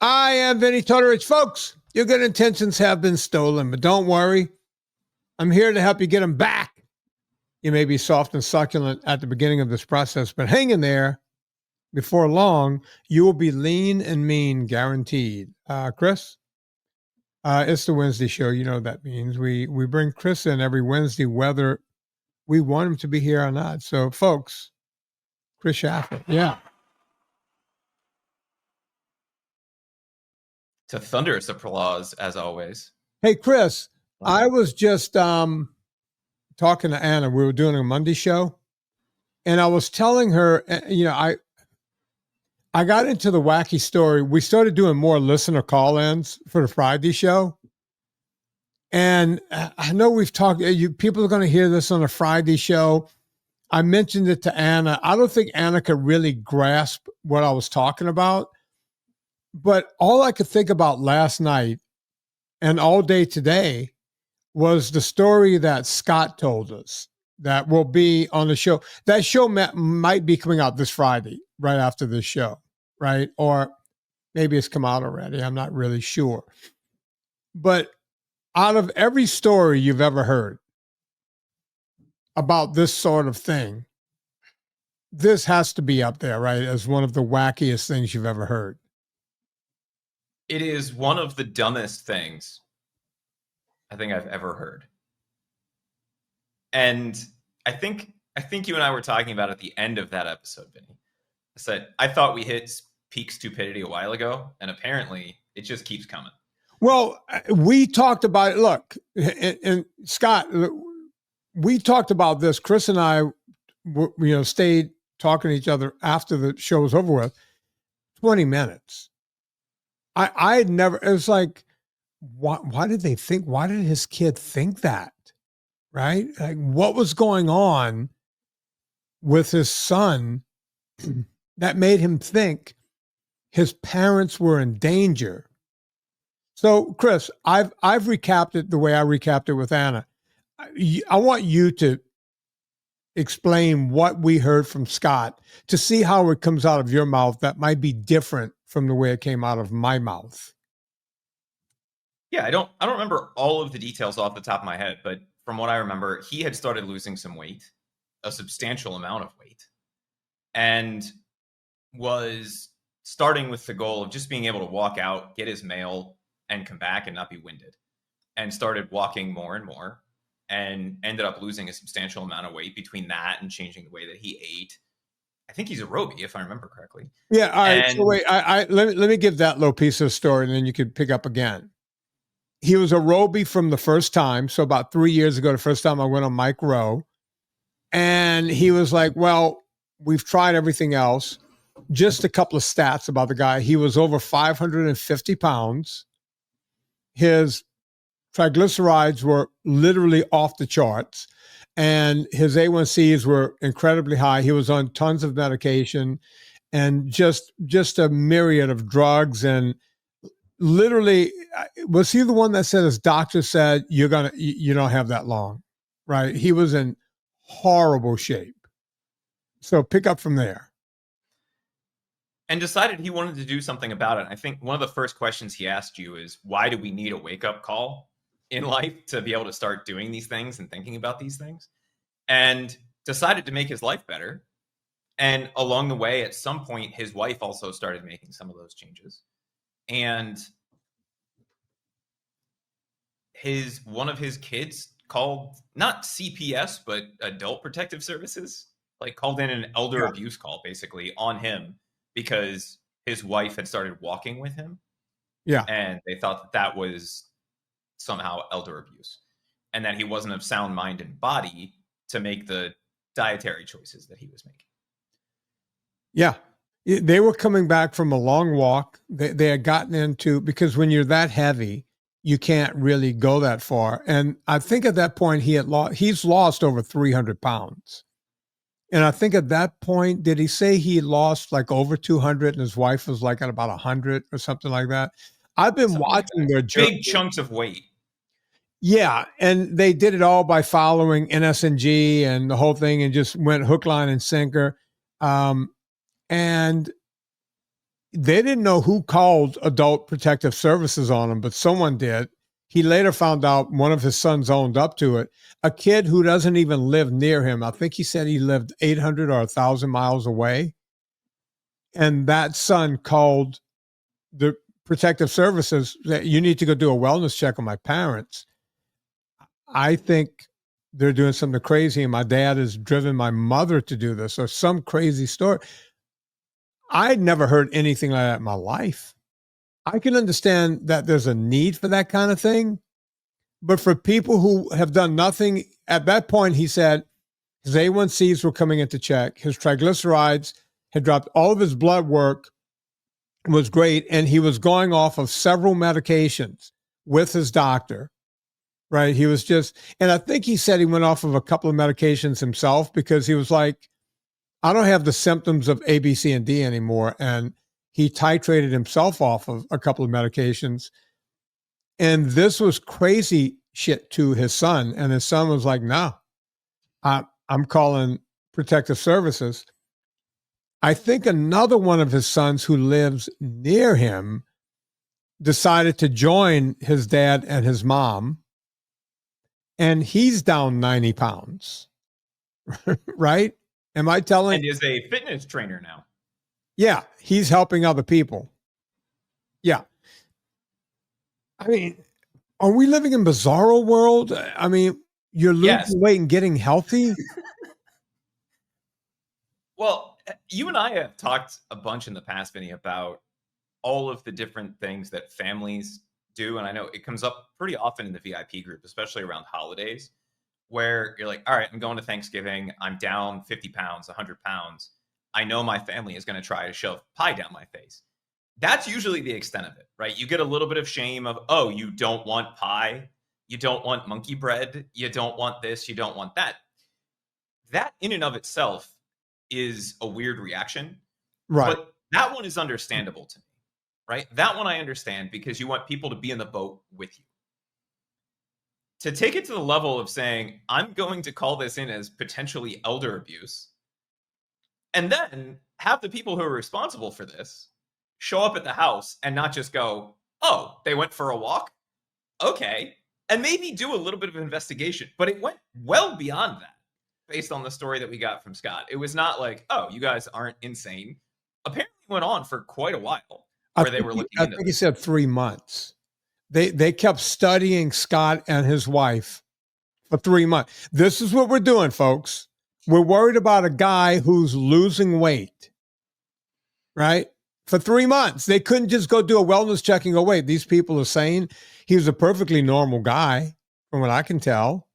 I am Vinnie Tortorich. Folks, your good intentions have been stolen, but don't worry. I'm here to help you get them back. You may be soft and succulent at the beginning of this process, but hang in there. Before long, you will be lean and mean, guaranteed. Chris, it's the Wednesday show. You know what that means. We bring Chris in every Wednesday, whether we want him to be here or not. So, folks, Chris Shaffer. Yeah. To thunderous applause, as always. Hey, Chris, I was just talking to Anna. We were doing a Monday show, and I was telling her, I got into the wacky story. We started doing more listener call-ins for the Friday show. And I know we've talked, people are going to hear this on a Friday show. I mentioned it to Anna. I don't think Anna could really grasp what I was talking about. But all I could think about last night and all day today was the story that Scott told us that will be on the show. That show might be coming out this Friday, right after this show, right? Or maybe it's come out already. I'm not really sure. But out of every story you've ever heard about this sort of thing, this has to be up there, right? As one of the wackiest things you've ever heard. It is one of the dumbest things I think I've ever heard. And I think you and I were talking about at the end of that episode, Vinny. I said, I thought we hit peak stupidity a while ago, and apparently it just keeps coming. Well, we talked about it. Look, and Scott, we talked about this. Chris and I, stayed talking to each other after the show was over with. 20 minutes. I had never, it was like, why did they think, why did his kid think that? Right? Like, what was going on with his son that made him think his parents were in danger? So, Chris, I've recapped it the way I recapped it with Anna. I want you to explain what we heard from Scott to see how it comes out of your mouth that might be different from the way it came out of my mouth. Yeah, I don't remember all of the details off the top of my head, but from what I remember, he had started losing some weight, a substantial amount of weight, and was starting with the goal of just being able to walk out, get his mail, and come back and not be winded, and started walking more and more, and ended up losing a substantial amount of weight between that and changing the way that he ate. I think he's a Roby, if I remember correctly. Yeah. All right. So wait, let me give that little piece of the story, and then you could pick up again. He was a Roby from the first time. So about 3 years ago, the first time I went on Mike Rowe, and he was like, well, we've tried everything else. Just a couple of stats about the guy. He was over 550 pounds. His triglycerides were literally off the charts, and his A1Cs were incredibly high. He was on tons of medication and just a myriad of drugs. And literally, was he the one that said his doctor said, you don't have that long, right? He was in horrible shape. So pick up from there. And decided he wanted to do something about it. I think one of the first questions he asked you is, why do we need a wake-up call in life to be able to start doing these things and thinking about these things? And decided to make his life better. And along the way, at some point, his wife also started making some of those changes. And one of his kids called, not CPS, but Adult Protective Services, like called in an elder abuse call basically on him because his wife had started walking with him. Yeah. And they thought that was somehow elder abuse, and that he wasn't of sound mind and body to make the dietary choices that he was making. Yeah. They were coming back from a long walk. They had gotten into, because when you're that heavy, you can't really go that far. And I think at that point he's lost over 300 pounds. And I think at that point, did he say he lost like over 200 and his wife was like at about 100 or something like that? I've been watching their big chunks of weight. Yeah. And they did it all by following NSNG and the whole thing and just went hook, line, and sinker. And they didn't know who called Adult Protective Services on him, but someone did. He later found out one of his sons owned up to it. A kid who doesn't even live near him. I think he said he lived 800 or 1,000 miles away. And that son called the protective services that you need to go do a wellness check on my parents. I think they're doing something crazy, and my dad has driven my mother to do this, or some crazy story. I'd never heard anything like that in my life. I can understand that there's a need for that kind of thing, but for people who have done nothing, at that point, he said his A1Cs were coming into check, his triglycerides had dropped, all of his blood work was great, and he was going off of several medications with his doctor, right? He was just, and I think he said he went off of a couple of medications himself because he was like, I don't have the symptoms of A, B, C, and D anymore. And he titrated himself off of a couple of medications. And this was crazy shit to his son. And his son was like, no, I'm calling protective services. I think another one of his sons who lives near him decided to join his dad and his mom. And he's down 90 pounds, right? Am I telling? And is a fitness trainer now. Yeah, he's helping other people. Yeah. I mean, are we living in bizarro world? I mean, you're losing weight and getting healthy? Well, you and I have talked a bunch in the past, Vinny, about all of the different things that families do. And I know it comes up pretty often in the VIP group, especially around holidays, where you're like, all right, I'm going to Thanksgiving. I'm down 50 pounds, 100 pounds. I know my family is going to try to shove pie down my face. That's usually the extent of it, right? You get a little bit of shame of, oh, you don't want pie. You don't want monkey bread. You don't want this. You don't want that. That in and of itself is a weird reaction. Right. But that one is understandable to me, right? That one I understand because you want people to be in the boat with you. To take it to the level of saying, I'm going to call this in as potentially elder abuse, and then have the people who are responsible for this show up at the house and not just go, oh, they went for a walk? Okay. And maybe do a little bit of investigation. But it went well beyond that based on the story that we got from Scott. It was not like, oh, you guys aren't insane. Apparently it went on for quite a while where they were looking into I think he said 3 months. They kept studying Scott and his wife for 3 months. This is what we're doing, folks. We're worried about a guy who's losing weight, right? For 3 months. They couldn't just go do a wellness check and go, wait, these people are saying he was a perfectly normal guy, from what I can tell.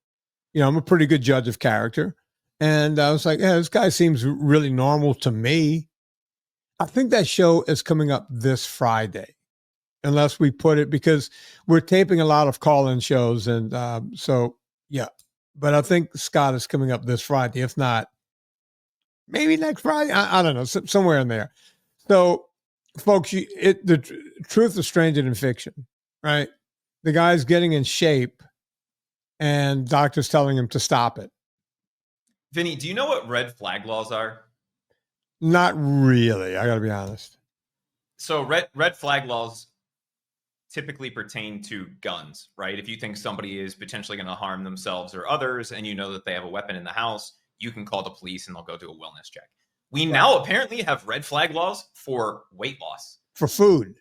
You know, I'm a pretty good judge of character. And I was like, yeah, this guy seems really normal to me. I think that show is coming up this Friday, unless we put it, because we're taping a lot of call-in shows. And so, yeah. But I think Scott is coming up this Friday. If not, maybe next Friday. I don't know, somewhere in there. So, folks, the truth is stranger than fiction, right? The guy's getting in shape and doctors telling him to stop it. Vinny, do you know what red flag laws are? Not really. I got to be honest. So red flag laws typically pertain to guns, right? If you think somebody is potentially going to harm themselves or others, and you know that they have a weapon in the house, you can call the police and they'll go do a wellness check. We now apparently have red flag laws for weight loss. For food.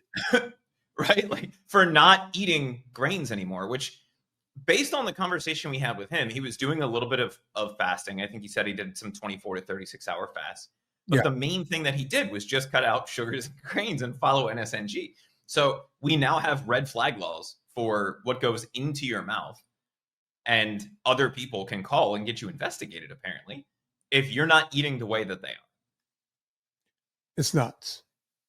Right? Like for not eating grains anymore, which based on the conversation we had with him, he was doing a little bit of fasting. I think he said he did some 24 to 36 hour fasts. But the main thing that he did was just cut out sugars and grains and follow NSNG. So we now have red flag laws for what goes into your mouth, and other people can call and get you investigated, apparently, if you're not eating the way that they are. It's nuts.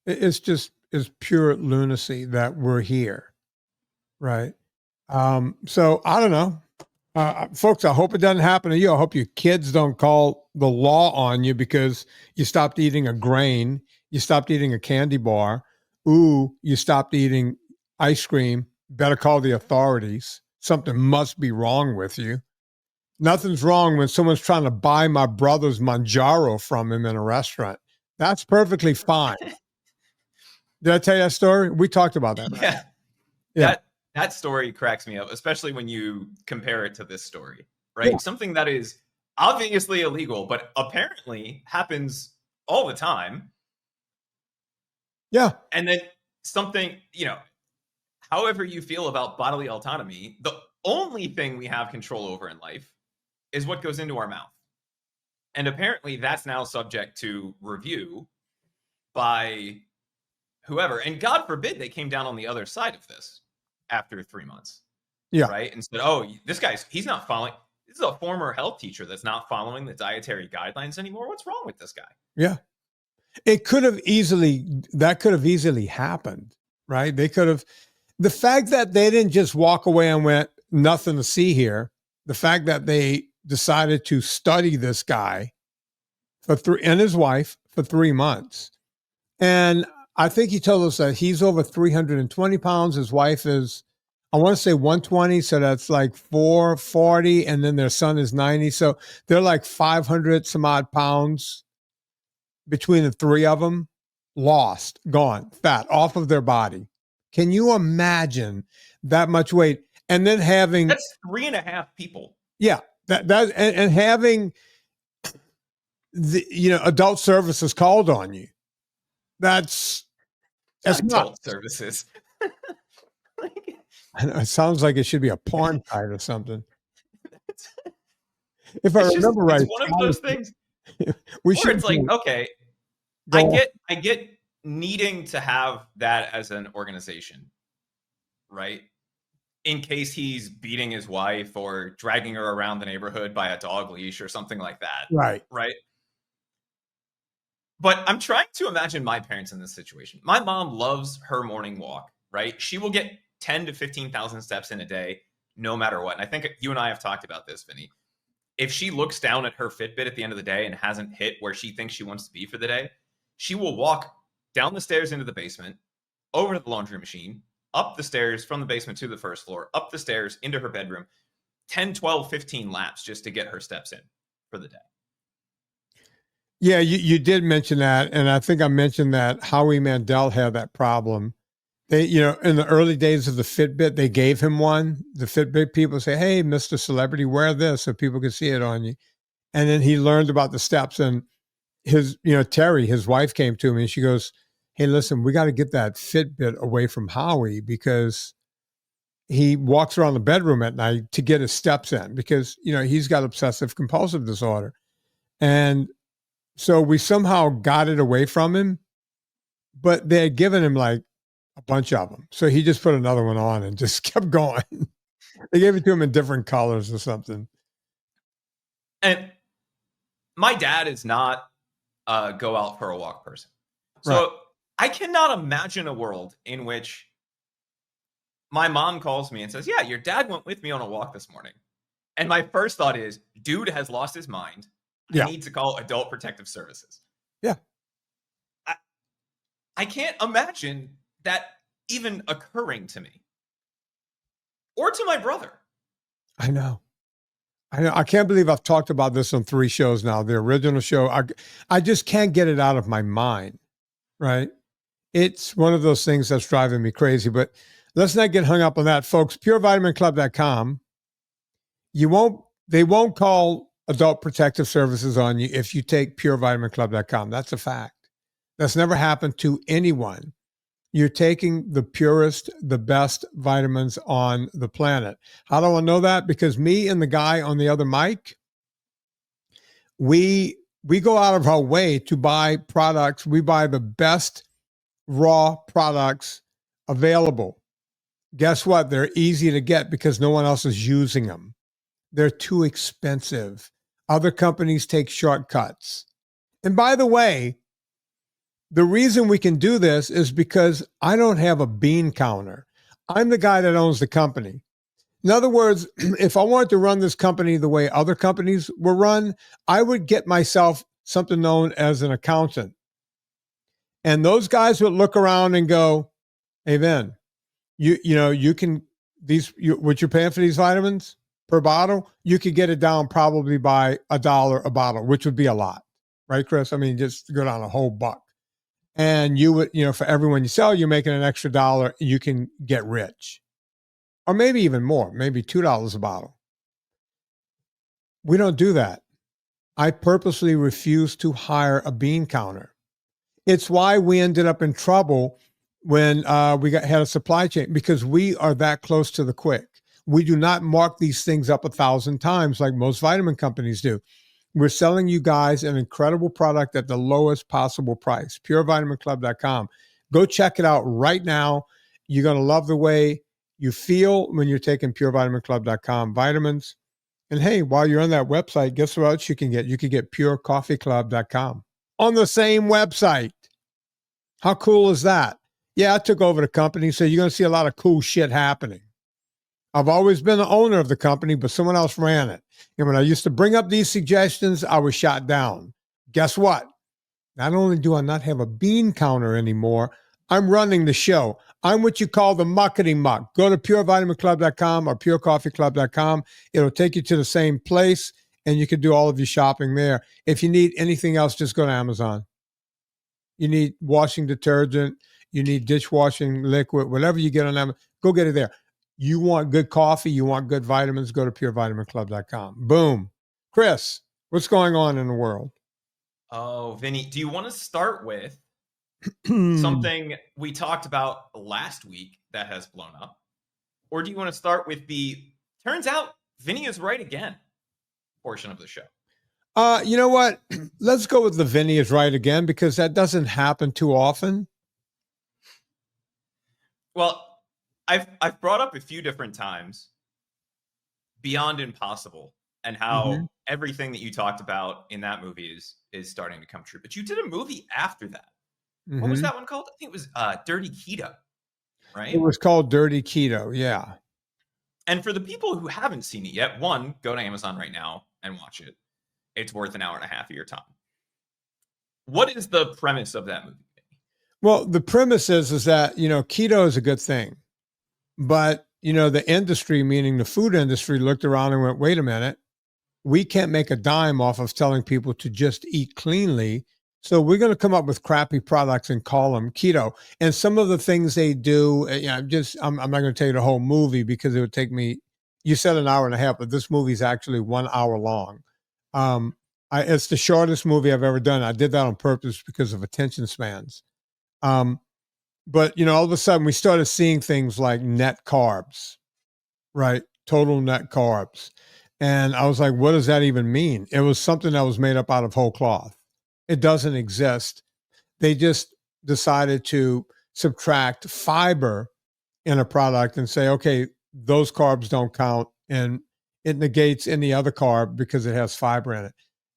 It's pure lunacy that we're here. Right. So I don't know. Folks, I hope it doesn't happen to you. I hope your kids don't call the law on you because you stopped eating a grain, you stopped eating a candy bar, ooh, you stopped eating ice cream. Better call the authorities. Something must be wrong with you. Nothing's wrong when someone's trying to buy my brother's Manjaro from him in a restaurant. That's perfectly fine. Did I tell you that story? We talked about that. Right? Yeah. Yeah. That story cracks me up, especially when you compare it to this story, right? Yeah. Something that is obviously illegal, but apparently happens all the time. Yeah. And then something, however you feel about bodily autonomy, the only thing we have control over in life is what goes into our mouth. And apparently that's now subject to review by whoever. And God forbid they came down on the other side of this after 3 months. Yeah. Right. And said, oh, he's not following. This is a former health teacher that's not following the dietary guidelines anymore. What's wrong with this guy? Yeah. That could have easily happened, right? The fact that they didn't just walk away and went, nothing to see here. The fact that they decided to study this guy and his wife for 3 months. And I think he told us that he's over 320 pounds. His wife is, I want to say 120. So that's like 440. And then their son is 90. So they're like 500 some odd pounds between the three of them, lost, gone, fat off of their body. Can you imagine that much weight? And then having that's 3.5 people. Yeah. And having the adult services called on you. That's adult services. It sounds like it should be a porn site or something. If I remember right, it's one of those things. It's like, okay, I get needing to have that as an organization, right? In case he's beating his wife or dragging her around the neighborhood by a dog leash or something like that. Right. Right. But I'm trying to imagine my parents in this situation. My mom loves her morning walk, right? She will get 10 to 15,000 steps in a day, no matter what. And I think you and I have talked about this, Vinnie. If she looks down at her Fitbit at the end of the day and hasn't hit where she thinks she wants to be for the day, she will walk down the stairs into the basement, over to the laundry machine, up the stairs from the basement to the first floor, up the stairs into her bedroom, 10, 12, 15 laps just to get her steps in for the day. Yeah, you did mention that. And I think I mentioned that Howie Mandel had that problem. They, in the early days of the Fitbit, they gave him one. The Fitbit people say, hey, Mr. Celebrity, wear this so people can see it on you. And then he learned about the steps. And Terry, his wife, came to me and she goes, hey, listen, we got to get that Fitbit away from Howie because he walks around the bedroom at night to get his steps in because, he's got obsessive compulsive disorder. And so we somehow got it away from him, but they had given him like a bunch of them. So he just put another one on and just kept going. They gave it to him in different colors or something. And my dad is not a go out for a walk person. So right. I cannot imagine a world in which my mom calls me and says, yeah, your dad went with me on a walk this morning. And my first thought is, dude has lost his mind. I need to call Adult Protective Services. Yeah. I can't imagine that even occurring to me or to my brother. I know. I can't believe I've talked about this on 3 shows now. The original show, I just can't get it out of my mind, right? It's one of those things that's driving me crazy, but let's not get hung up on that, folks. PureVitaminClub.com. They won't call Adult Protective Services on you if you take PureVitaminClub.com. That's a fact. That's never happened to anyone. You're taking the purest, the best vitamins on the planet. How do I know that? Because me and the guy on the other mic, we go out of our way to buy products. We buy the best raw products available. Guess what? They're easy to get because no one else is using them. They're too expensive. Other companies take shortcuts. And by the way, the reason we can do this is because I don't have a bean counter. I'm the guy that owns the company. In other words, if I wanted to run this company the way other companies were run, I would get myself something known as an accountant. And those guys would look around and go, hey, Vin, you can, what you're paying for these vitamins per bottle, you could get it down probably by $1 a bottle, which would be a lot. Right, Chris? I mean, just go down a whole buck. and you would, for everyone you sell, you're making an extra $1, you can get rich. Or maybe even more, maybe $2 a bottle. We don't do that. I purposely refuse to hire a bean counter. It's why we ended up in trouble when we had a supply chain, because we are that close to the quick. We do not mark these things up 1,000 times like most vitamin companies do. We're selling you guys an incredible product at the lowest possible price. PureVitaminClub.com. Go check it out right now. You're going to love the way you feel when you're taking PureVitaminClub.com vitamins. And hey, while you're on that website, guess what else you can get? You can get PureCoffeeClub.com on the same website. How cool is that? Yeah, I took over the company, so you're going to see a lot of cool shit happening. I've always been the owner of the company, but someone else ran it. And when I used to bring up these suggestions, I was shot down. Guess what? Not only do I not have a bean counter anymore, I'm running the show. I'm what you call the muckety muck. Go to PureVitaminClub.com or PureCoffeeClub.com. It'll take you to the same place, and you can do all of your shopping there. If you need anything else, just go to Amazon. You need washing detergent, you need dishwashing liquid, whatever you get on Amazon, go get it there. You want good coffee, you want good vitamins, go to PureVitaminClub.com. Boom. Chris, what's going on in the world? Oh, Vinny, do you want to start with something we talked about last week that has blown up? Or do you want to start with the turns out Vinny is right again portion of the show? You know what? Let's go with the Vinny is right again, because that doesn't happen too often. Well, I've brought up a few different times Beyond Impossible and how everything that you talked about in that movie is starting to come true. But you did a movie after that. What was that one called? I think it was Dirty Keto, right? It was called Dirty Keto, yeah. And for the people who haven't seen it yet, one, go to Amazon right now and watch it. It's worth an hour and a half of your time. What is the premise of that movie? Well, the premise is that, keto is a good thing. But, the industry, meaning the food industry, looked around and went, wait a minute, we can't make a dime off of telling people to just eat cleanly. So we're going to come up with crappy products and call them keto. And some of the things they do, I'm not going to tell you the whole movie because it would take me, you said an hour and a half, but this movie is actually 1 hour long. It's the shortest movie I've ever done. I did that on purpose because of attention spans. But, all of a sudden we started seeing things like net carbs, right? Total net carbs. And I was like, what does that even mean? It was something that was made up out of whole cloth. It doesn't exist. They just decided to subtract fiber in a product and say, okay, those carbs don't count. And it negates any other carb because it has fiber in it.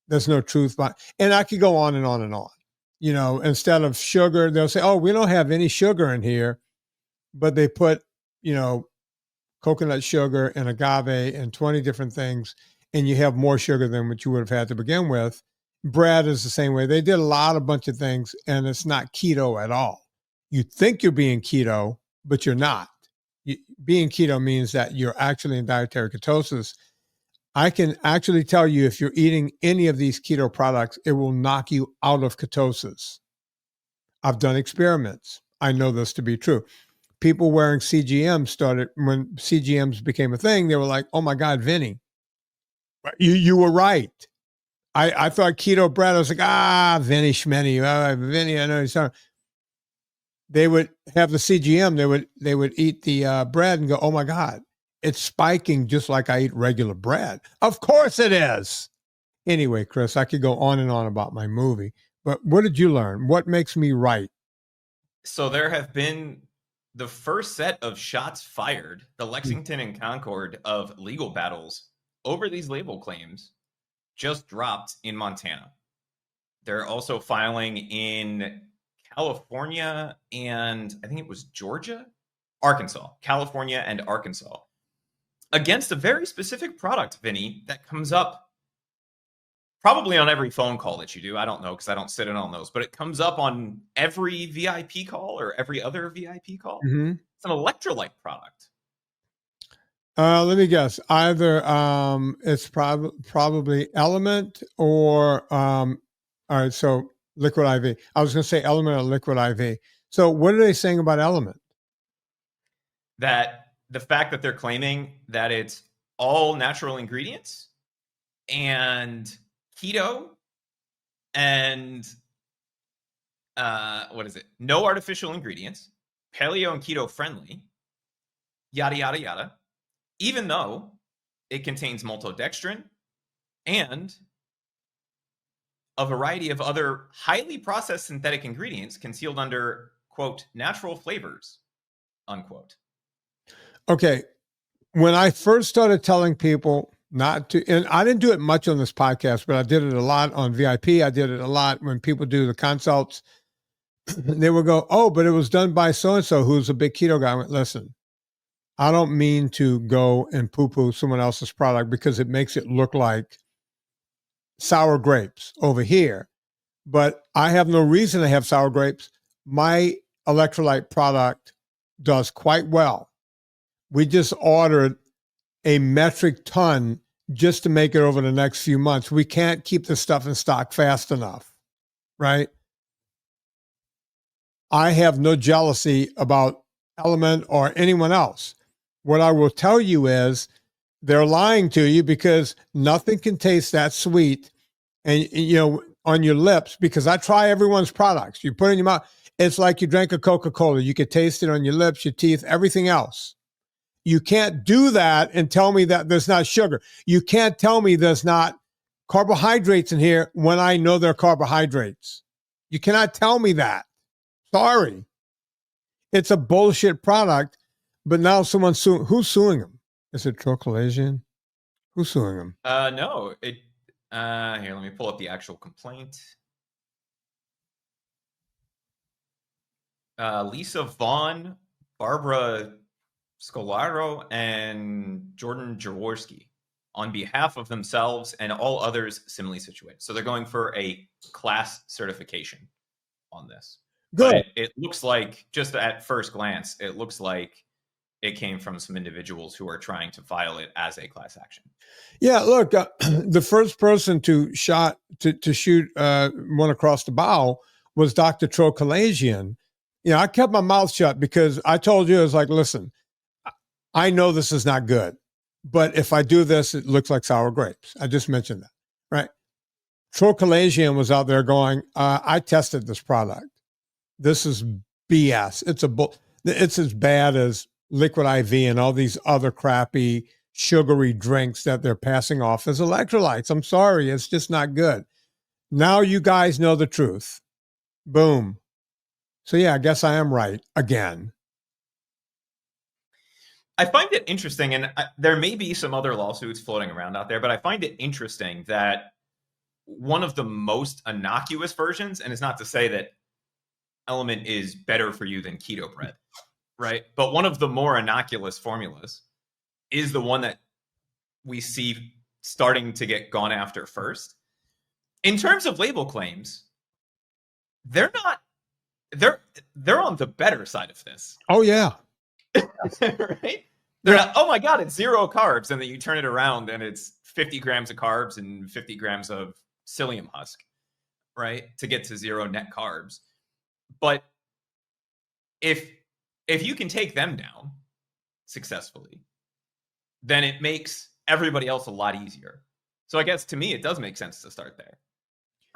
There's no truth. And I could go on and on and on. Instead of sugar, they'll say, oh, we don't have any sugar in here. But they put, coconut sugar and agave and 20 different things, and you have more sugar than what you would have had to begin with. Bread is the same way. They did a bunch of things, and it's not keto at all. You think you're being keto, but you're not. Being keto means that you're actually in dietary ketosis. I can actually tell you, if you're eating any of these keto products, it will knock you out of ketosis. I've done experiments. I know this to be true. People wearing CGM started, when CGMs became a thing, they were like, oh my God, Vinny, you were right. I thought keto bread, I was like, Vinny Schmenny, Vinny, I know he's talking. They would have the CGM, they would eat the bread and go, oh my God, it's spiking just like I eat regular bread. Of course it is. Anyway, Chris, I could go on and on about my movie, but what did you learn? What makes me right? So there have been the first set of shots fired, the Lexington and Concord of legal battles over these label claims just dropped in Montana. They're also filing in California and I think it was California and Arkansas against a very specific product, Vinny, that comes up probably on every phone call that you do. I don't know because I don't sit in on those, but it comes up on every VIP call or every other VIP call. It's an electrolyte product. Let me guess. Either it's probably LMNT or all right. So Liquid IV. I was going to say Element or Liquid IV. So what are they saying about Element? That the fact that they're claiming that it's all natural ingredients and keto and what is it? No artificial ingredients, paleo and keto friendly, yada, yada, yada, even though it contains maltodextrin and a variety of other highly processed synthetic ingredients concealed under, quote, natural flavors, unquote. Okay. When I first started telling people not to, and I didn't do it much on this podcast, but I did it a lot on VIP. I did it a lot when people do the consults. They would go, oh, but it was done by so-and-so who's a big keto guy. I went, listen, I don't mean to go and poo-poo someone else's product because it makes it look like sour grapes over here. But I have no reason to have sour grapes. My electrolyte product does quite well. We just ordered a metric ton just to make it over the next few months. We can't keep the stuff in stock fast enough, right? I have no jealousy about Element or anyone else. What I will tell you is they're lying to you because nothing can taste that sweet and on your lips, because I try everyone's products. You put it in your mouth. It's like you drank a Coca-Cola. You could taste it on your lips, your teeth, everything else. You can't do that and tell me that there's not sugar. You can't tell me there's not carbohydrates in here when I know they're carbohydrates. You cannot tell me that. Sorry. It's a bullshit product, but now someone's suing. Who's suing them? Is it Tortorich? Who's suing them? No. Here, let me pull up the actual complaint. Lisa Vaughn, Barbara Scolaro, and Jordan Jaworski on behalf of themselves and all others similarly situated. So they're going for a class certification on this. Good. But it looks like, just at first glance, it looks like it came from some individuals who are trying to file it as a class action. Yeah, look, the first person to shoot one across the bow was Dr. Tortorich. I kept my mouth shut because I told you, I was like, listen, I know this is not good, but if I do this, it looks like sour grapes. I just mentioned that, right? Tortorich was out there going, I tested this product. This is BS. It's as bad as Liquid IV and all these other crappy sugary drinks that they're passing off as electrolytes. I'm sorry, it's just not good. Now you guys know the truth. Boom. So yeah, I guess I am right again. I find it interesting, and there may be some other lawsuits floating around out there, but I find it interesting that one of the most innocuous versions, and it's not to say that Element is better for you than keto bread, right? But one of the more innocuous formulas is the one that we see starting to get gone after first. In terms of label claims, they're on the better side of this. Oh yeah. Right? They're not, oh my God, it's 0 carbs. And then you turn it around and it's 50 grams of carbs and 50 grams of psyllium husk, right? To get to 0 net carbs. But if you can take them down successfully, then it makes everybody else a lot easier. So I guess to me, it does make sense to start there,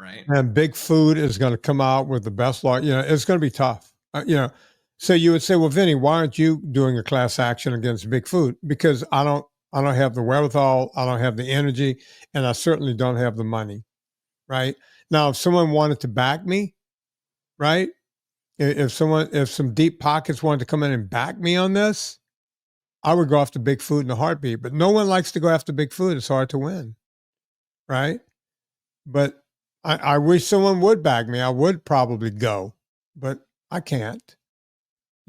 right? And Big Food is going to come out with the best law. It's going to be tough. So you would say, well, Vinnie, why aren't you doing a class action against Big Food? Because I don't have the wherewithal, I don't have the energy, and I certainly don't have the money, right? Now, if someone wanted to back me, right? If some deep pockets wanted to come in and back me on this, I would go after Big Food in a heartbeat. But no one likes to go after Big Food. It's hard to win, right? But I wish someone would back me. I would probably go, but I can't.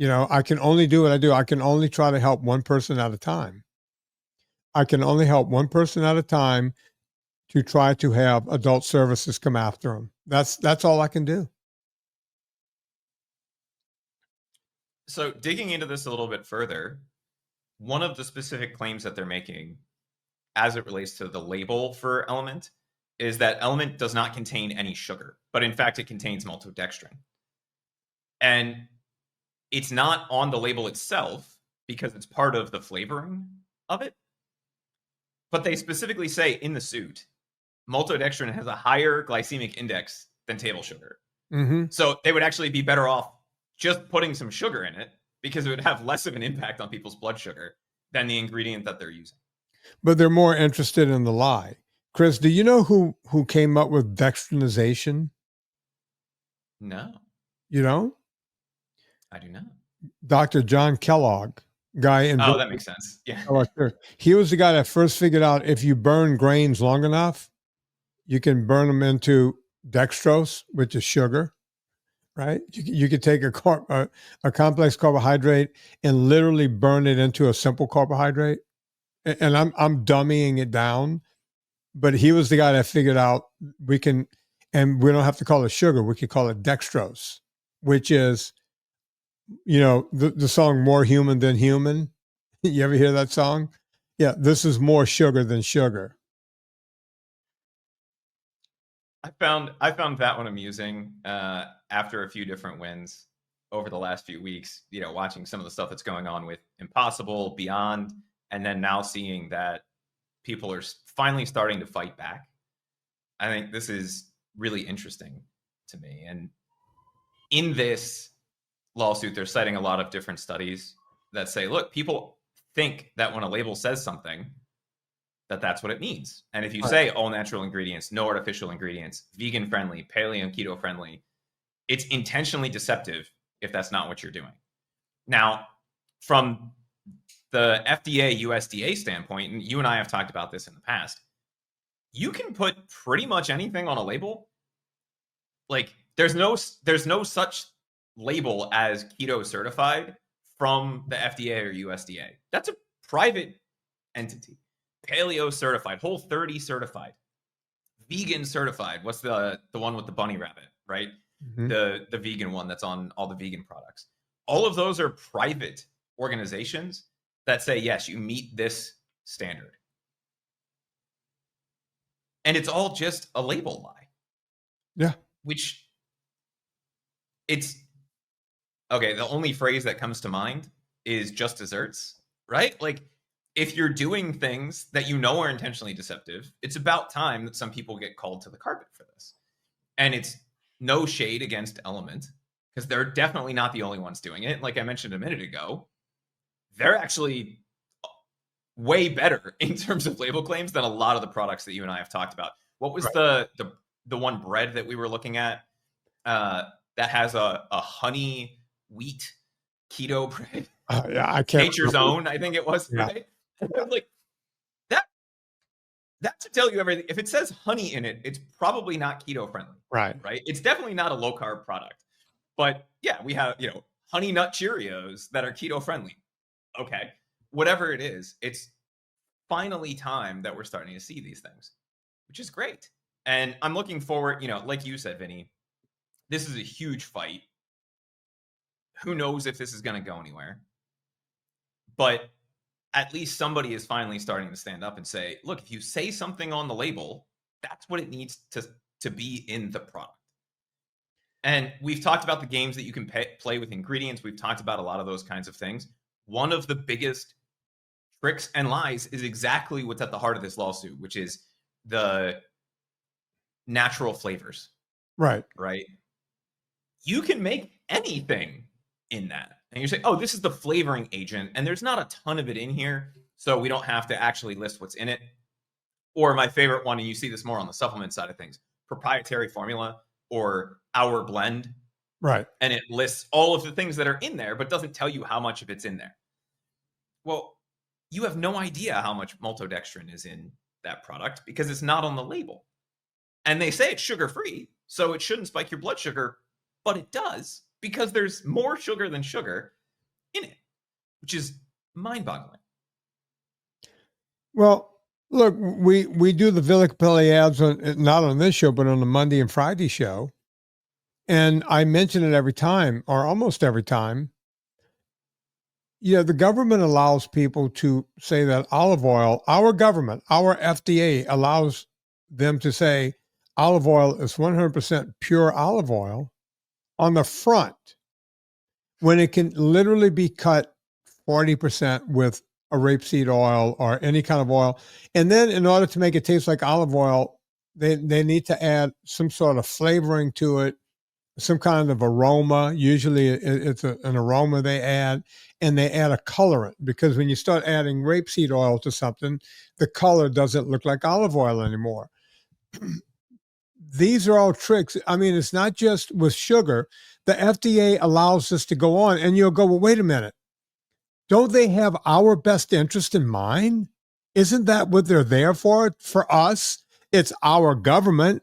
I can only do what I do. I can only try to help one person at a time. I can only help one person at a time to try to have adult services come after them. That's all I can do. So digging into this a little bit further, one of the specific claims that they're making as it relates to the label for Element is that LMNT does not contain any sugar, but in fact, it contains maltodextrin. And it's not on the label itself because it's part of the flavoring of it. But they specifically say in the suit, maltodextrin has a higher glycemic index than table sugar. Mm-hmm. So they would actually be better off just putting some sugar in it because it would have less of an impact on people's blood sugar than the ingredient that they're using. But they're more interested in the lie. Chris, do you know who came up with dextrinization? No. You know? I do not. Dr. John Kellogg, guy in that makes sense. Yeah. He was the guy that first figured out if you burn grains long enough, you can burn them into dextrose, which is sugar, right? You could take a complex carbohydrate and literally burn it into a simple carbohydrate. And I'm dummying it down, but he was the guy that figured out we don't have to call it sugar. We could call it dextrose, which is, the song More Human Than Human. You ever hear that song? Yeah. This is more sugar than sugar. I found that one amusing after a few different wins over the last few weeks, watching some of the stuff that's going on with Impossible, Beyond, and then now seeing that people are finally starting to fight back. I think this is really interesting to me. And in this lawsuit, they're citing a lot of different studies that say, look, people think that when a label says something, that's what it means. And if you say all natural ingredients, no artificial ingredients, vegan friendly, paleo and keto friendly, it's intentionally deceptive if that's not what you're doing. Now, from the FDA, USDA standpoint, and you and I have talked about this in the past, you can put pretty much anything on a label. Like there's no such label as keto certified from the FDA or USDA. That's a private entity. Paleo certified, Whole30 certified, vegan certified. What's the one with the bunny rabbit, right? Mm-hmm. The vegan one that's on all the vegan products. All of those are private organizations that say, yes, you meet this standard. And it's all just a label lie. Yeah. Which it's okay. The only phrase that comes to mind is just desserts, right? Like if you're doing things that are intentionally deceptive, it's about time that some people get called to the carpet for this. And it's no shade against LMNT because they're definitely not the only ones doing it. Like I mentioned a minute ago, they're actually way better in terms of label claims than a lot of the products that you and I have talked about. What was the one bread that we were looking at that has a honey wheat keto bread? Yeah, I can't. Nature's Own, I think it was. Yeah. Right? Like that should tell you everything. If it says honey in it, it's probably not keto friendly. Right. It's definitely not a low carb product. But yeah, we have, honey nut Cheerios that are keto friendly. Okay. Whatever it is, it's finally time that we're starting to see these things, which is great. And I'm looking forward, like you said, Vinny, this is a huge fight. Who knows if this is going to go anywhere? But at least somebody is finally starting to stand up and say, look, if you say something on the label, that's what it needs to be in the product. And we've talked about the games that you can play with ingredients. We've talked about a lot of those kinds of things. One of the biggest tricks and lies is exactly what's at the heart of this lawsuit, which is the natural flavors. Right. You can make anything in that. And you say, oh, this is the flavoring agent, and there's not a ton of it in here, so we don't have to actually list what's in it. Or my favorite one, and you see this more on the supplement side of things, proprietary formula or our blend. Right. And it lists all of the things that are in there, but doesn't tell you how much of it's in there. Well, you have no idea how much maltodextrin is in that product because it's not on the label. And they say it's sugar-free, so it shouldn't spike your blood sugar, but it does because there's more sugar than sugar in it, which is mind-boggling. Well, look, we do the Villa Capelli ads not on this show, but on the Monday and Friday show. And I mention it every time, or almost every time. The government allows people to say that olive oil, our government, our FDA allows them to say olive oil is 100% pure olive oil on the front when it can literally be cut 40% with a rapeseed oil or any kind of oil. And then in order to make it taste like olive oil, they need to add some sort of flavoring to it, some kind of aroma. Usually it's an aroma they add, and they add a colorant, because when you start adding rapeseed oil to something, the color doesn't look like olive oil anymore. These are all tricks. I mean, it's not just with sugar. The FDA allows this to go on, and you'll go, well, wait a minute. Don't they have our best interest in mind? Isn't that what they're there for? For us, it's our government.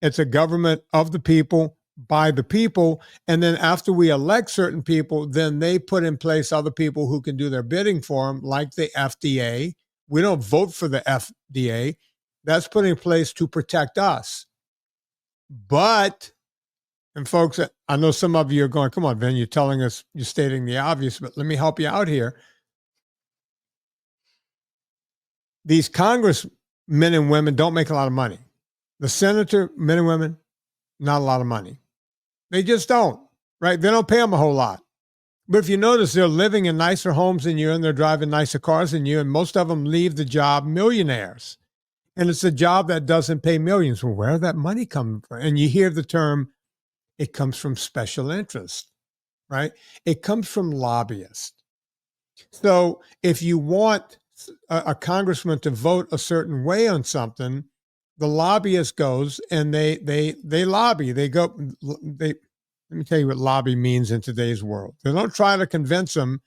It's a government of the people, by the people. And then after we elect certain people, then they put in place other people who can do their bidding for them, like the FDA. We don't vote for the FDA. That's put in place to protect us. But, and folks, I know some of you are going, come on, Vin, you're telling us, you're stating the obvious, but let me help you out here. These congressmen and women don't make a lot of money. The senator, men and women, not a lot of money. They just don't, right? They don't pay them a whole lot. But if you notice, they're living in nicer homes than you, and they're driving nicer cars than you, and most of them leave the job millionaires. And it's a job that doesn't pay millions. Well, where did that money come from? And you hear the term, it comes from special interest, right? It comes from lobbyists. So if you want a congressman to vote a certain way on something, the lobbyist goes and they lobby. Let me tell you what lobby means in today's world. They don't try to convince them.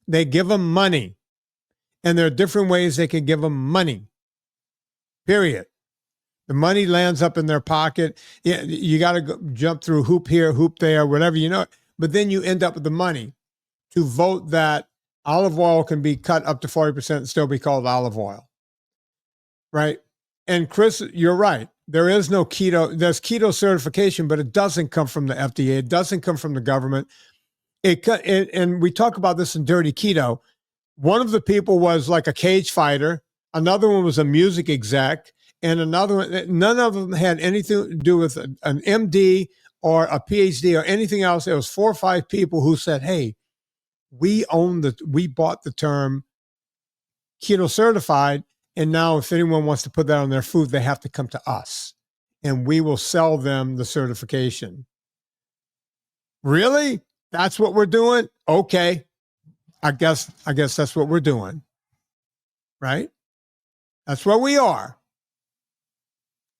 They give them money. And there are different ways they can give them money. Period. The money lands up in their pocket. Yeah, you got to jump through hoop here, hoop there, whatever, you know. But then you end up with the money to vote that olive oil can be cut up to 40% and still be called olive oil. Right? And Chris, you're right. There is no keto. There's keto certification, but it doesn't come from the FDA. It doesn't come from the government. And we talk about this in Dirty Keto. One of the people was like a cage fighter. Another one was a music exec. And another one, none of them had anything to do with an MD or a PhD or anything else. It was 4 or 5 people who said, hey, we bought the term keto certified. And now if anyone wants to put that on their food, they have to come to us and we will sell them the certification. Really? That's what we're doing? Okay. I guess that's what we're doing. Right? That's what we are.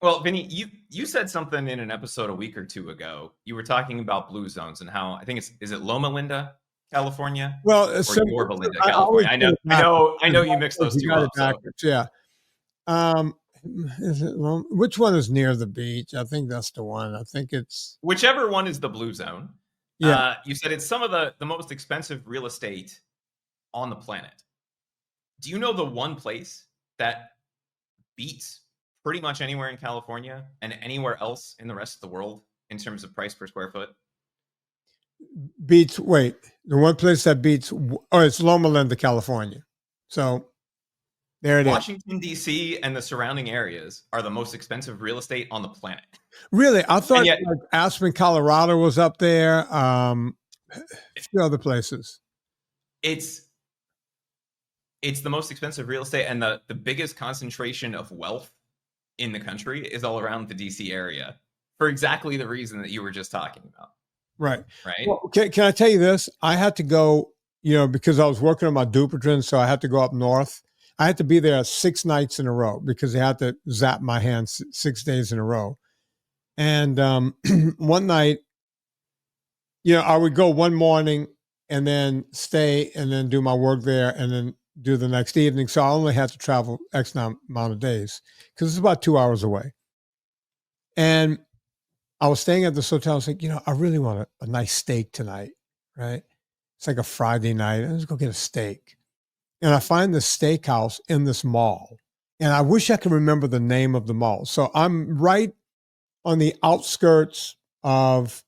Well, Vinny, you said something in an episode a week or two ago. You were talking about blue zones and how, I think is it Loma Linda, California? Well, or Yorba Linda, California. I know you mix those two up. So. Yeah. Which one is near the beach? I think that's the one. I think it's whichever one is the blue zone. Yeah. You said it's some of the most expensive real estate on the planet. Do you know the one place that beats pretty much anywhere in California and anywhere else in the rest of the world in terms of price per square foot? Beats, wait, the one place that beats, it's Loma Linda, California. So there it Washington, D.C. and the surrounding areas are the most expensive real estate on the planet. Really? I thought like Aspen, Colorado was up there. A few other places. It's the most expensive real estate, and the biggest concentration of wealth in the country is all around the DC area for exactly the reason that you were just talking about. Right. Right. Well, can I tell you this? I had to go, because I was working on my Dupuytren, so I had to go up north. I had to be there 6 nights in a row because they had to zap my hands 6 days in a row. And one night, I would go one morning and then stay and then do my work there and then do the next evening. So I only had to travel X amount of days because it's about 2 hours away. And I was staying at this hotel. I was like, I really want a nice steak tonight, right? It's like a Friday night. Let's go get a steak. And I find this steakhouse in this mall. And I wish I could remember the name of the mall. So I'm right on the outskirts of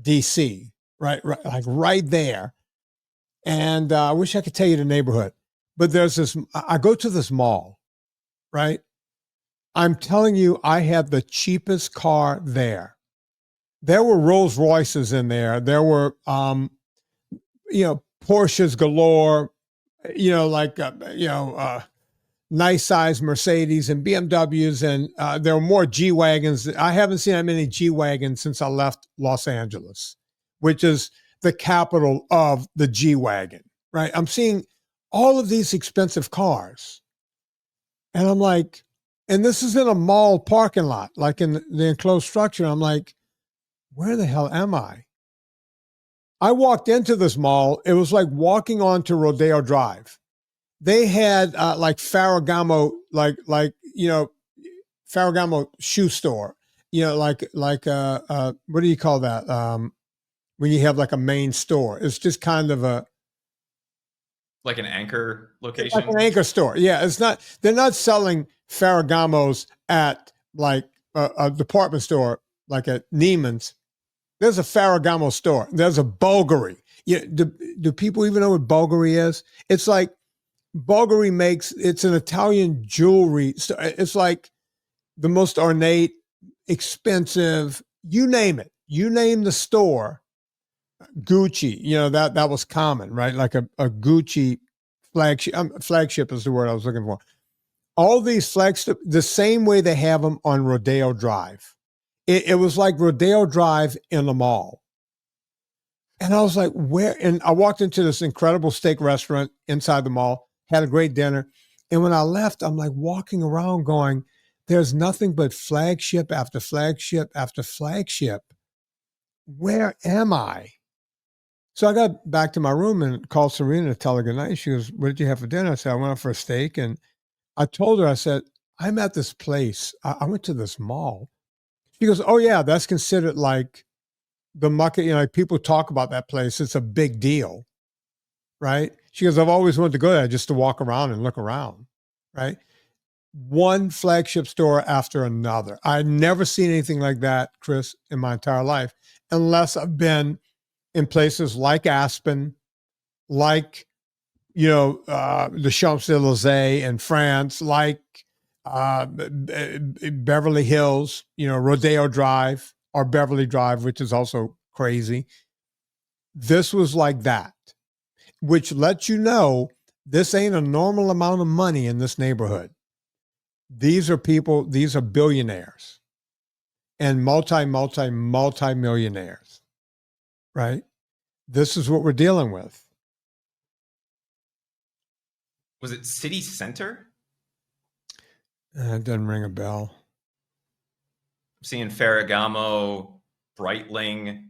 DC, right like right there. And I wish I could tell you the neighborhood. But there's this, I go to this mall, right? I'm telling you, I had the cheapest car there. There were Rolls Royces in there. There were, Porsches galore, nice size Mercedes and BMWs. And there were more G-Wagons. I haven't seen that many G-Wagons since I left Los Angeles, which is the capital of the G-Wagon, right? I'm seeing all of these expensive cars. And I'm like, and this is in a mall parking lot, like in the enclosed structure. I'm like, where the hell am I? I walked into this mall. It was like walking onto Rodeo Drive. They had like Ferragamo, Ferragamo shoe store. What do you call that? When you have like a main store, it's just kind of like an anchor location, like an anchor store. Yeah, it's not. They're not selling Ferragamos at like a department store, like at Neiman's. There's a Ferragamo store. There's a Bulgari. Do people even know what Bulgari is? It's like Bulgari it's an Italian jewelry store. It's like the most ornate, expensive, you name it. You name the store. Gucci, that was common, right? Like a Gucci flagship. Flagship is the word I was looking for. All these flagship, the same way they have them on Rodeo Drive. It was like Rodeo Drive in the mall. And I was like, where? And I walked into this incredible steak restaurant inside the mall, had a great dinner. And when I left, I'm like walking around going, there's nothing but flagship after flagship after flagship. Where am I? So I got back to my room and called Serena to tell her good night. She goes, what did you have for dinner? I said, I went out for a steak. And I told her, I said, I'm at this place. I went to this mall. She goes, oh, yeah, that's considered like the market. Like people talk about that place. It's a big deal, right? She goes, I've always wanted to go there just to walk around and look around, right? One flagship store after another. I've never seen anything like that, Chris, in my entire life, unless I've been in places like Aspen, like, the Champs-Élysées in France, like Beverly Hills, Rodeo Drive or Beverly Drive, which is also crazy. This was like that, which lets you know this ain't a normal amount of money in this neighborhood. These are billionaires and multi-millionaires, right? This is what we're dealing with. Was it City Center? It doesn't ring a bell. I'm seeing Ferragamo, Breitling,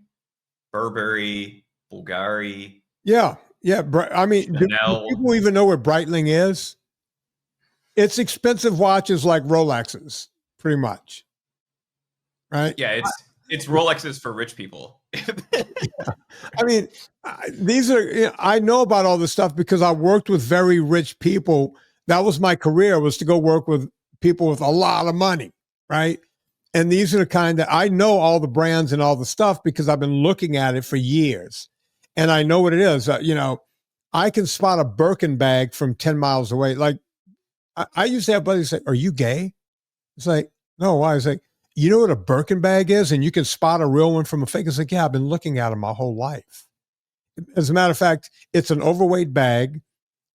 Burberry, Bulgari. Yeah. I mean, do people even know what Breitling is? It's expensive watches like Rolexes, pretty much. Right? Yeah, it's Rolexes for rich people. I mean, I know about all this stuff because I worked with very rich people. That was my career, was to go work with people with a lot of money, right? And these are the kind that I know all the brands and all the stuff because I've been looking at it for years. And I know what it is. I can spot a Birkin bag from 10 miles away. Like, I used to have buddies say, are you gay? It's like, no, why? It's like, you know what a Birkin bag is? And you can spot a real one from a fake. It's like, yeah, I've been looking at them my whole life. As a matter of fact, it's an overweight bag.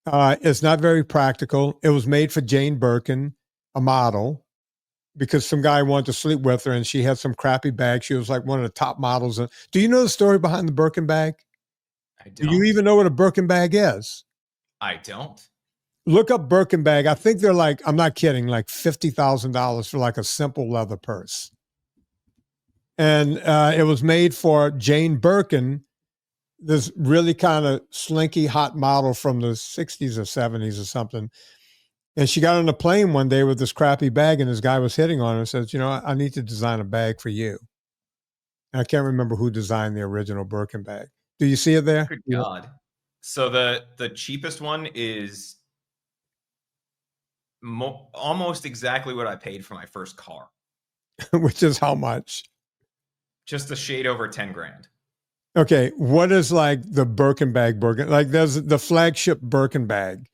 It's not very practical. It was made for Jane Birkin, a model, because some guy wanted to sleep with her and she had some crappy bag. She was like one of the top models. Do you know the story behind the Birkin bag? I don't. Do you even know what a Birkin bag is? I don't. Look up Birkin bag. I think they're like, I'm not kidding, like $50,000 for like a simple leather purse. And it was made for Jane Birkin, this really kind of slinky hot model from the 60s or 70s or something. And she got on a plane one day with this crappy bag and this guy was hitting on her and says, I need to design a bag for you. And I can't remember who designed the original Birkin bag. Do you see it there? Good God. So the cheapest one is almost exactly what I paid for my first car. Which is how much? Just a shade over 10 grand. Okay. What is like the Birkin bag? Like there's the flagship Birkin bag.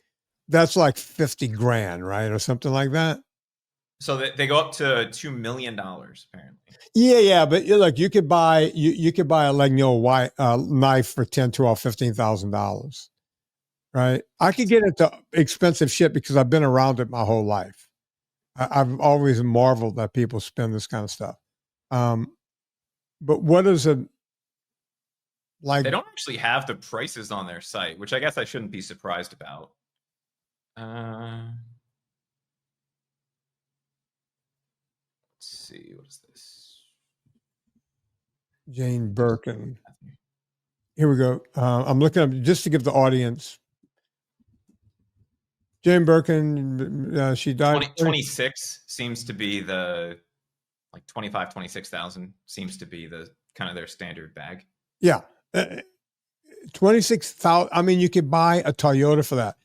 That's like 50 grand, right? Or something like that. So they go up to $2 million apparently. Yeah, but look, you could buy a Legno knife for $10, $12, $15,000, right? I could get into expensive shit because I've been around it my whole life. I've always marveled that people spend this kind of stuff. But what is it like? They don't actually have the prices on their site, which I guess I shouldn't be surprised about. Let's see, what is this? Jane Birkin. Here we go. I'm looking up just to give the audience. Jane Birkin, she died. 26 seems to be the, like 25, 26,000 seems to be the kind of their standard bag. Yeah. 26,000. I mean, you could buy a Toyota for that.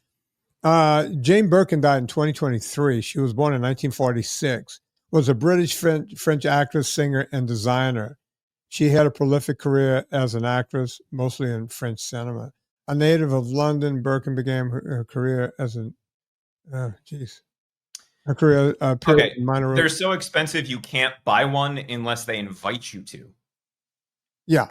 Jane Birkin died in 2023. She was born in 1946, was a British French actress, singer, and designer. She had a prolific career as an actress, mostly in French cinema. A native of London, Birkin began her career as an, her career Okay, minor. They're so expensive you can't buy one unless they invite you to. Yeah.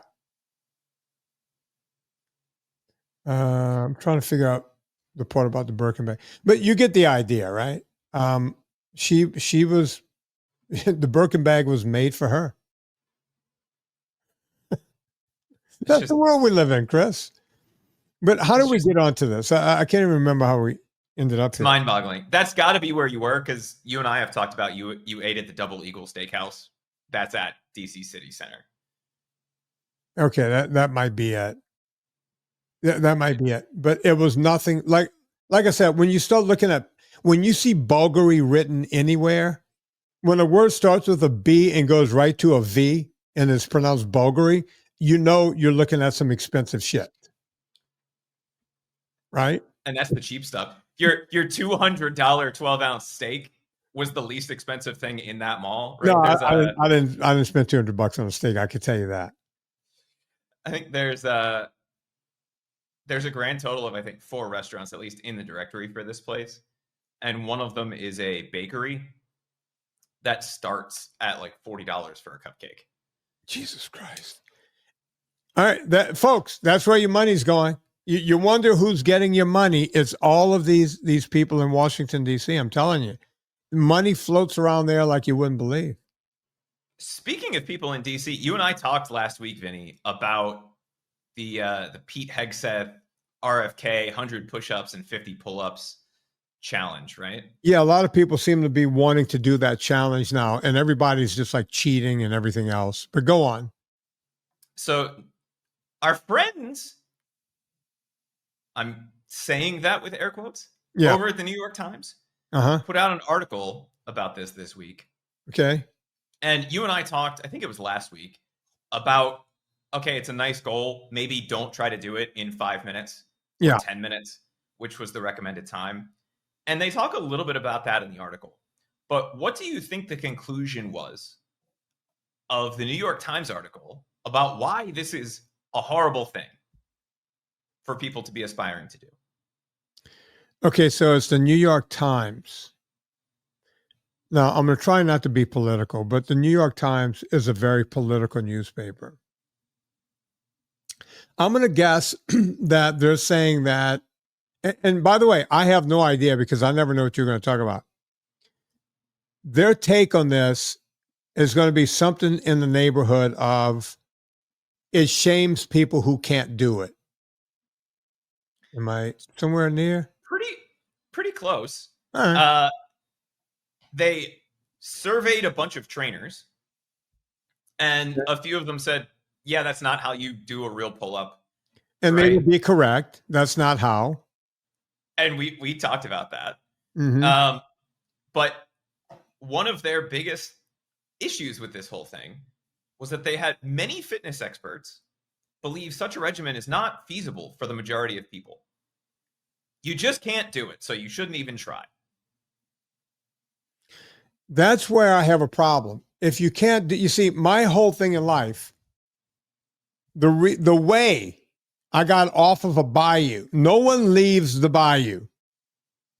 I'm trying to figure out the part about the Birkin bag, but you get the idea, right? She was the Birkin bag was made for her. That's the world we live in, Chris. But how did we get onto this? I can't even remember how we ended up here. Mind-boggling. That's got to be where you were, because you and I have talked about you ate at the Double Eagle Steakhouse. That's at DC City Center. Okay, that might be it. That might be it. But it was nothing like I said, when you start looking at, when you see Bulgari written anywhere, when a word starts with a B and goes right to a V and is pronounced Bulgari, you know you're looking at some expensive shit. Right? And that's the cheap stuff. Your $200 12-ounce steak was the least expensive thing in that mall. Right? No, I didn't spend $200 on a steak. I could tell you that. I think there's a grand total of, I think, 4 restaurants, at least in the directory for this place. And one of them is a bakery that starts at like $40 for a cupcake. Jesus Christ. All right, folks, that's where your money's going. You wonder who's getting your money. It's all of these people in Washington, D.C. I'm telling you. Money floats around there like you wouldn't believe. Speaking of people in D.C., you and I talked last week, Vinny, about the Pete Hegseth RFK 100 push-ups and 50 pull-ups challenge, right? Yeah, a lot of people seem to be wanting to do that challenge now, and everybody's just like cheating and everything else. But go on. So our friends, I'm saying that with air quotes, over at the New York Times, put out an article about this week. Okay. And you and I talked, I think it was last week, about, okay, it's a nice goal. Maybe don't try to do it in 5 minutes or 10 minutes, which was the recommended time. And they talk a little bit about that in the article. But what do you think the conclusion was of the New York Times article about why this is a horrible thing for people to be aspiring to do? Okay, so it's the New York Times. Now, I'm going to try not to be political, but the New York Times is a very political newspaper. I'm going to guess that they're saying that, and by the way, I have no idea because I never know what you're going to talk about. Their take on this is going to be something in the neighborhood of, it shames people who can't do it. Am I somewhere near? Pretty close. All right. They surveyed a bunch of trainers, and a few of them said, yeah, that's not how you do a real pull-up. And they would be correct. That's not how. And we talked about that. Mm-hmm. But one of their biggest issues with this whole thing was that they had many fitness experts believe such a regimen is not feasible for the majority of people. You just can't do it, so you shouldn't even try. That's where I have a problem. If you can't do, you see, my whole thing in life, the way I got off of a bayou, no one leaves the bayou.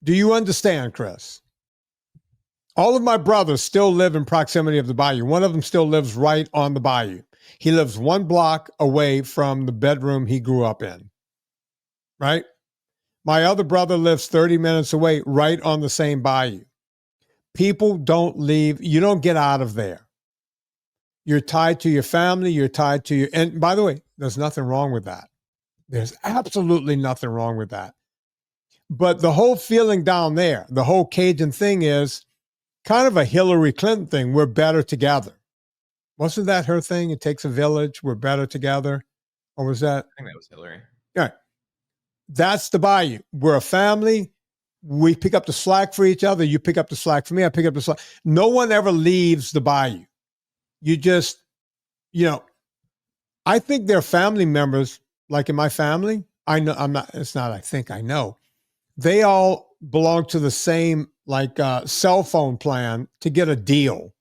Do you understand, Chris? All of my brothers still live in proximity of the bayou. One of them still lives right on the bayou. He lives 1 block away from the bedroom he grew up in, right? My other brother lives 30 minutes away, right on the same bayou. People don't leave. You don't get out of there. You're tied to your family. You're tied to your, and by the way, there's nothing wrong with that. There's absolutely nothing wrong with that. But the whole feeling down there, the whole Cajun thing is kind of a Hillary Clinton thing. We're better together. Wasn't that her thing? It takes a village. We're better together. Or was that? I think that was Hillary. Yeah. That's the bayou. We're a family. We pick up the slack for each other. You pick up the slack for me. I pick up the slack. No one ever leaves the bayou. You just, I think they're family members. Like in my family, I know I think I know. They all belong to the same cell phone plan to get a deal.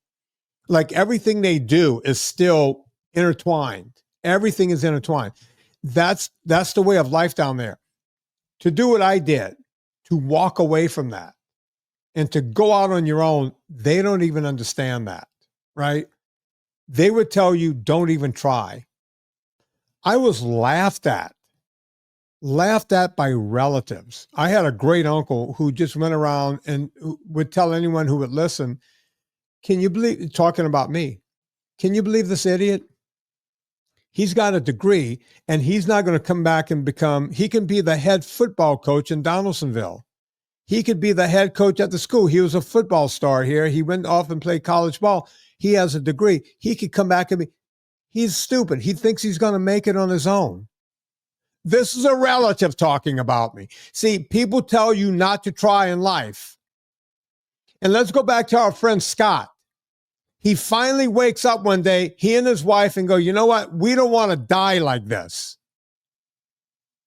Like everything they do is still intertwined. Everything is intertwined. That's the way of life down there. To do what I did, to walk away from that and to go out on your own, they don't even understand that, right? They would tell you, don't even try. I was laughed at by relatives. I had a great uncle who just went around and would tell anyone who would listen, can you believe, talking about me, can you believe this idiot? He's got a degree and he's not going to come back and he can be the head football coach in Donaldsonville. He could be the head coach at the school. He was a football star here. He went off and played college ball. He has a degree. He could come back and be, he's stupid. He thinks he's going to make it on his own. This is a relative talking about me. See, people tell you not to try in life. And let's go back to our friend Scott. He finally wakes up one day, he and his wife, and go, you know what? We don't want to die like this,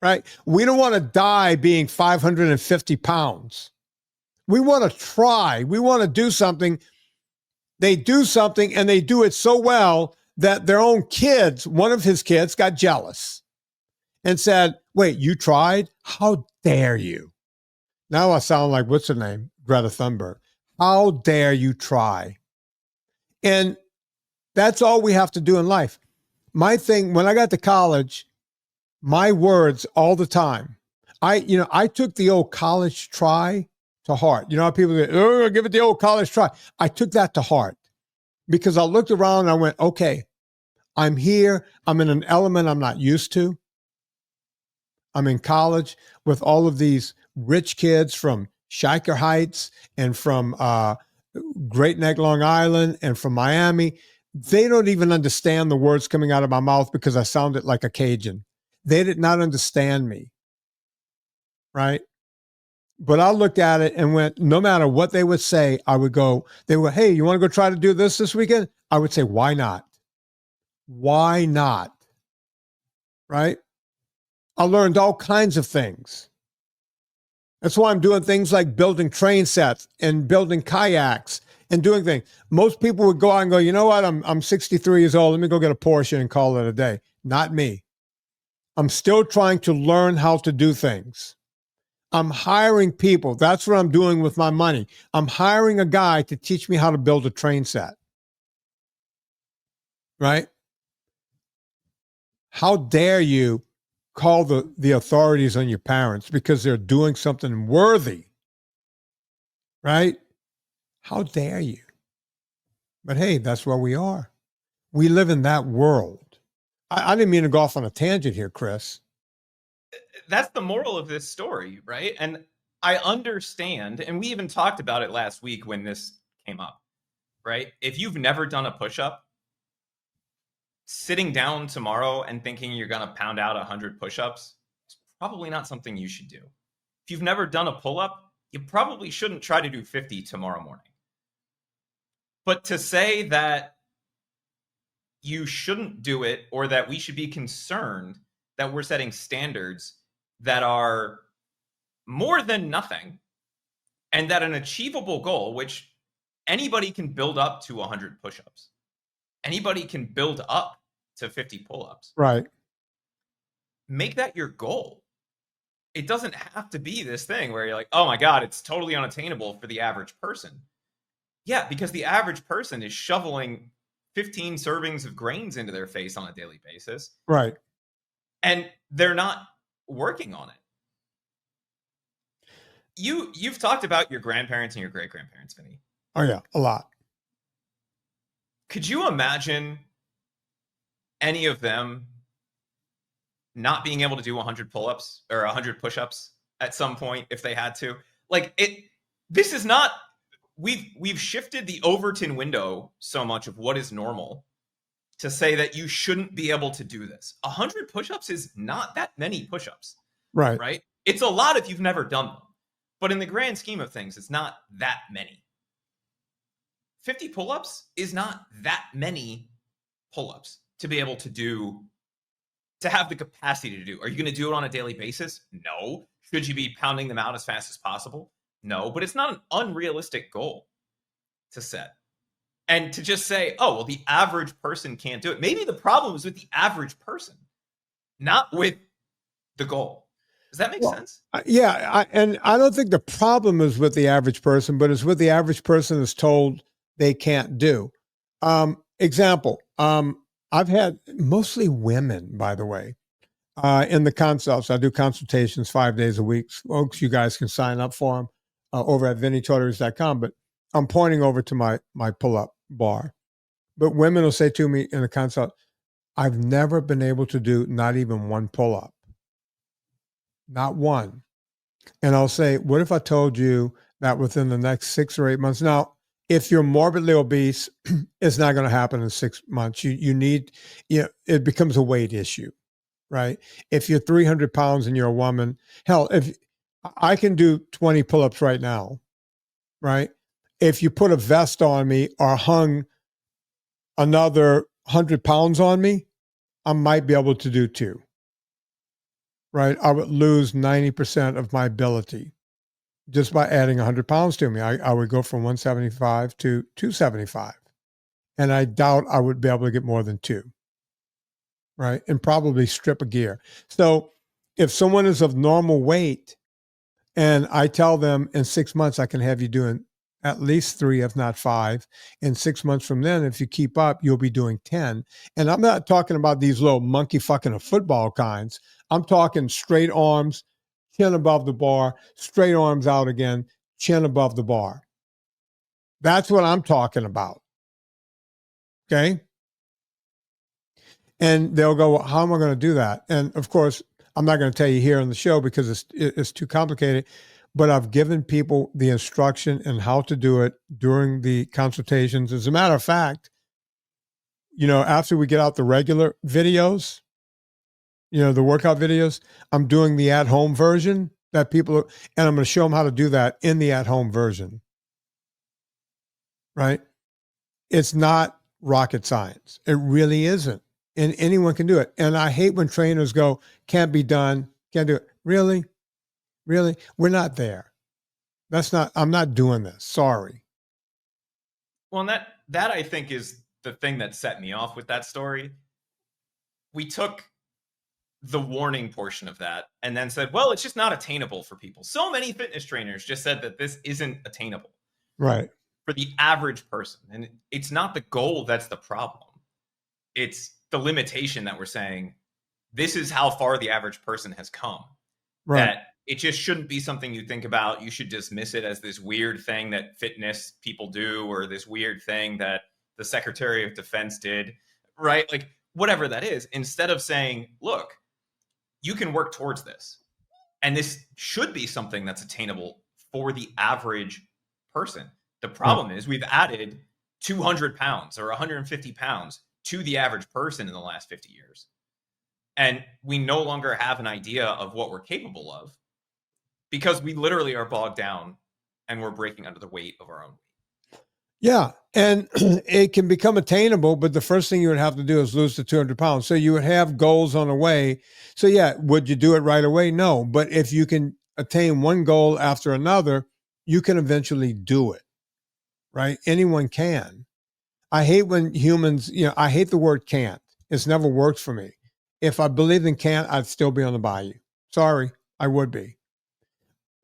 right? We don't want to die being 550 pounds. We want to try. We want to do something. They do something, and they do it so well that their own kids, one of his kids, got jealous and said, wait, you tried? How dare you? Now I sound like, what's her name? Greta Thunberg. How dare you try? And that's all we have to do in life. My thing, when I got to college, my words all the time, I took the old college try to heart. You know how people say, oh, give it the old college try. I took that to heart because I looked around and I went, okay, I'm here. I'm in an element I'm not used to. I'm in college with all of these rich kids from Shaker Heights and from Great Neck, Long Island, and from Miami. They don't even understand the words coming out of my mouth because I sounded like a Cajun. They did not understand me, right? But I looked at it and went, no matter what they would say, I would go, they would, hey, you want to go try to do this weekend? I would say, why not? Why not? Right? I learned all kinds of things. That's why I'm doing things like building train sets and building kayaks and doing things. Most people would go out and go, you know what? I'm 63 years old. Let me go get a Porsche and call it a day. Not me. I'm still trying to learn how to do things. I'm hiring people. That's what I'm doing with my money. I'm hiring a guy to teach me how to build a train set. Right? How dare you call the authorities on your parents because they're doing something worthy? Right? How dare you? But hey, that's where we are. We live in that world. I didn't mean to go off on a tangent here, Chris. That's the moral of this story, right? And I understand, and we even talked about it last week when this came up, right? If you've never done a push-up, sitting down tomorrow and thinking you're going to pound out 100 push-ups is probably not something you should do. If you've never done a pull-up, you probably shouldn't try to do 50 tomorrow morning. But to say that you shouldn't do it or that we should be concerned that we're setting standards that are more than nothing and that an achievable goal, which anybody can build up to 100 push-ups, anybody can build up to 50 pull-ups. Right. Make that your goal. It doesn't have to be this thing where you're like, oh my God, it's totally unattainable for the average person. Yeah, because the average person is shoveling 15 servings of grains into their face on a daily basis. Right. And they're not working on it. You've talked about your grandparents and your great grandparents, Vinny. Oh yeah, a lot. Could you imagine any of them not being able to do 100 pull-ups or 100 push-ups at some point if they had to? Like it, this is not. We've shifted the Overton window so much of what is normal to say that you shouldn't be able to do this. 100 push-ups is not that many push-ups, Right. right? It's a lot if you've never done them, but in the grand scheme of things, it's not that many. 50 pull-ups is not that many pull-ups to be able to do, to have the capacity to do. Are you going to do it on a daily basis? No. Should you be pounding them out as fast as possible? No, but it's not an unrealistic goal to set. And to just say, oh, well, the average person can't do it. Maybe the problem is with the average person, not with the goal. Does that make sense? Yeah. And I don't think the problem is with the average person, but it's what the average person is told they can't do. Example, I've had mostly women, by the way, in the consults. I do consultations 5 days a week. Folks, you guys can sign up for them over at VinnieTortorich.com. But I'm pointing over to my pull-up bar. But women will say to me in the consult, I've never been able to do not even one pull-up. Not one. And I'll say, what if I told you that within the next 6 or 8 months? Now, if you're morbidly obese, it's not going to happen in 6 months. You need, it becomes a weight issue, right? If you're 300 pounds and you're a woman, hell, if I can do 20 pull-ups right now, right? If you put a vest on me or hung another 100 pounds on me, I might be able to do 2, right? I would lose 90% of my ability just by adding 100 pounds to me. I would go from 175 to 275. And I doubt I would be able to get more than 2, right? And probably strip a gear. So if someone is of normal weight and I tell them in 6 months, I can have you doing at least 3, if not 5. In 6 months from then, if you keep up, you'll be doing 10. And I'm not talking about these little monkey fucking a football kinds. I'm talking straight arms, chin above the bar, straight arms out again, chin above the bar. That's what I'm talking about. Okay? And they'll go, well, how am I going to do that? And of course, I'm not going to tell you here on the show because it's too complicated, but I've given people the instruction and how to do it during the consultations. As a matter of fact, after we get out the regular videos, the workout videos, I'm doing the at-home version that people, and I'm going to show them how to do that in the at-home version, right? It's not rocket science. It really isn't. And anyone can do it. And I hate when trainers go, can't be done, can't do it. Really? Really? We're not there. I'm not doing this. Sorry. Well, and that I think is the thing that set me off with that story. We took the warning portion of that and then said, well, it's just not attainable for people. So many fitness trainers just said that this isn't attainable. Right. For the average person. And it's not the goal that's the problem. It's the limitation that we're saying, this is how far the average person has come. Right. That it just shouldn't be something you think about. You should dismiss it as this weird thing that fitness people do, or this weird thing that the Secretary of Defense did, right? Like whatever that is, instead of saying, look, you can work towards this. And this should be something that's attainable for the average person. The problem is we've added 200 pounds or 150 pounds to the average person in the last 50 years. And we no longer have an idea of what we're capable of because we literally are bogged down and we're breaking under the weight of our own weight. Yeah. And it can become attainable, but the first thing you would have to do is lose the 200 pounds. So you would have goals on the way. So yeah, would you do it right away? No. But if you can attain one goal after another, you can eventually do it, right? Anyone can. I hate when humans, I hate the word can't. It's never worked for me. If I believed in can't, I'd still be on the bayou. Sorry, I would be.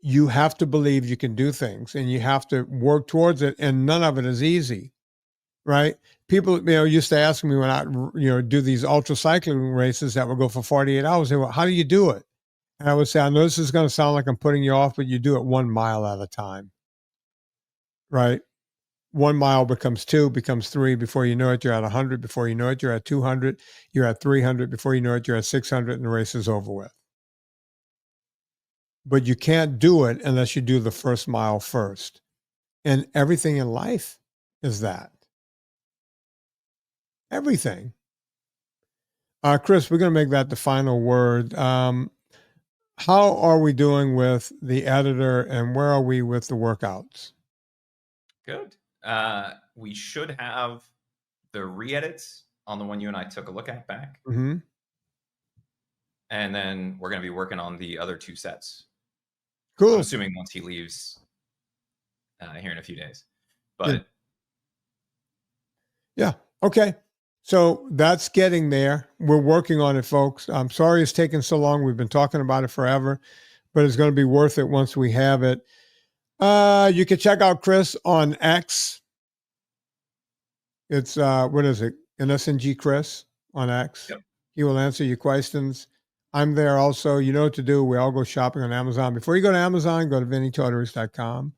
you have to believe you can do things and you have to work towards it. And none of it is easy, right? People, used to ask me when I, do these ultra cycling races that would go for 48 hours. They were, how do you do it? And I would say, I know this is going to sound like I'm putting you off, but you do it 1 mile at a time, right? 1 mile becomes 2, becomes 3. Before you know it, you're at 100. Before you know it, you're at 200. You're at 300. Before you know it, you're at 600, and the race is over with. But you can't do it unless you do the first mile first. And everything in life is that. Everything. Chris, we're going to make that the final word. How are we doing with the editor, and where are we with the workouts? Good. We should have the re-edits on the one you and I took a look at back. Mm-hmm. And then we're going to be working on the other 2 sets. Cool. I'm assuming once he leaves here in a few days. But yeah. Okay. So that's getting there. We're working on it, folks. I'm sorry it's taken so long. We've been talking about it forever, but it's going to be worth it once we have it. You can check out Chris on X. It's, what is it? NSNG Chris on X. Yep. He will answer your questions. I'm there also. You know what to do. We all go shopping on Amazon. Before you go to Amazon, go to VinnieTortorich.com.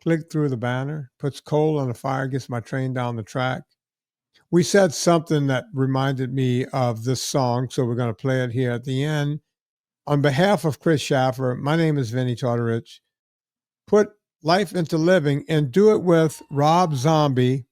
Click through the banner. Puts coal on the fire, gets my train down the track. We said something that reminded me of this song, so we're going to play it here at the end. On behalf of Chris Shaffer, my name is Vinnie Tortorich. Put life into living and do it with Rob Zombie